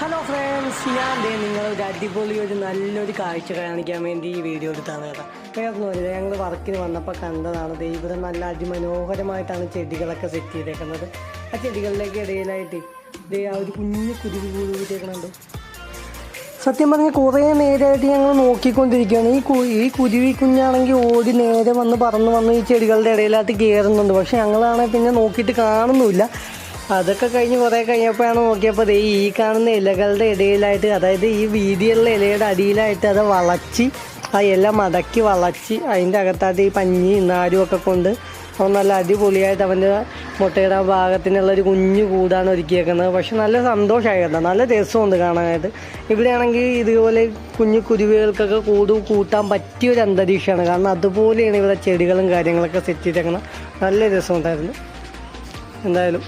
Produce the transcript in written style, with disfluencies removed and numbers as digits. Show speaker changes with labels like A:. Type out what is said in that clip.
A: Hello friends, ഞാൻ നിങ്ങളൊരു അടിപൊളി നല്ലൊരു കാഴ്ച കാണിക്കാൻ വേണ്ടി ഈ വീഡിയോ എടുത്താണ് കേട്ടോ. വേറൊന്നുമില്ല, ഞങ്ങൾ വർക്കിന് വന്നപ്പോൾ കണ്ടതാണ്. ഇവിടെ നല്ല അതിമനോഹരമായിട്ടാണ് ചെടികളൊക്കെ സെറ്റ് ചെയ്തേക്കുന്നത്. ആ ചെടികളിലേക്ക് ഇടയിലായിട്ട് ആ ഒരു കുഞ്ഞു കുരുവി കൂടിയിട്ടേക്കുന്നുണ്ട്. സത്യം പറഞ്ഞാൽ കുറേ നേരമായിട്ട് ഞങ്ങൾ നോക്കിക്കൊണ്ടിരിക്കുകയാണ്. ഈ കുരുവി കുഞ്ഞാണെങ്കിൽ ഓടി നേരെ പറന്ന് വന്ന് ഈ ചെടികളുടെ ഇടയിലായിട്ട് കയറുന്നുണ്ട്. പക്ഷെ ഞങ്ങളാണെങ്കിൽ പിന്നെ നോക്കിയിട്ട് കാണുന്നില്ല. അതൊക്കെ കഴിഞ്ഞ് കുറേ കഴിഞ്ഞപ്പോഴാണ് നോക്കിയപ്പോൾ ഈ കാണുന്ന ഇലകളുടെ ഇടയിലായിട്ട്, അതായത് ഈ വീതിയുള്ള ഇലയുടെ അടിയിലായിട്ട് അത് വളച്ച്, ആ ഇല മടക്കി വളച്ച് അതിൻ്റെ അകത്തായിട്ട് ഈ പഞ്ഞി നാരും ഒക്കെ കൊണ്ട് അവൻ നല്ല അടിപൊളിയായിട്ട് അവൻ്റെ മുട്ടയുടെ ഭാഗത്തിനുള്ളൊരു കുഞ്ഞു കൂടാണ് ഒരുക്കിയേക്കുന്നത്. പക്ഷെ നല്ല സന്തോഷമായി കേട്ടോ, നല്ല രസമുണ്ട് കാണാനായിട്ട്. ഇവിടെയാണെങ്കിൽ ഇതുപോലെ കുഞ്ഞു കുരുവികൾക്കൊക്കെ കൂട്ടാൻ പറ്റിയൊരു അന്തരീക്ഷമാണ്. കാരണം അതുപോലെയാണ് ഇവിടെ ചെടികളും കാര്യങ്ങളൊക്കെ സെറ്റ് ചെയ്തേക്കുന്നത്. നല്ല രസമുണ്ടായിരുന്നു എന്തായാലും.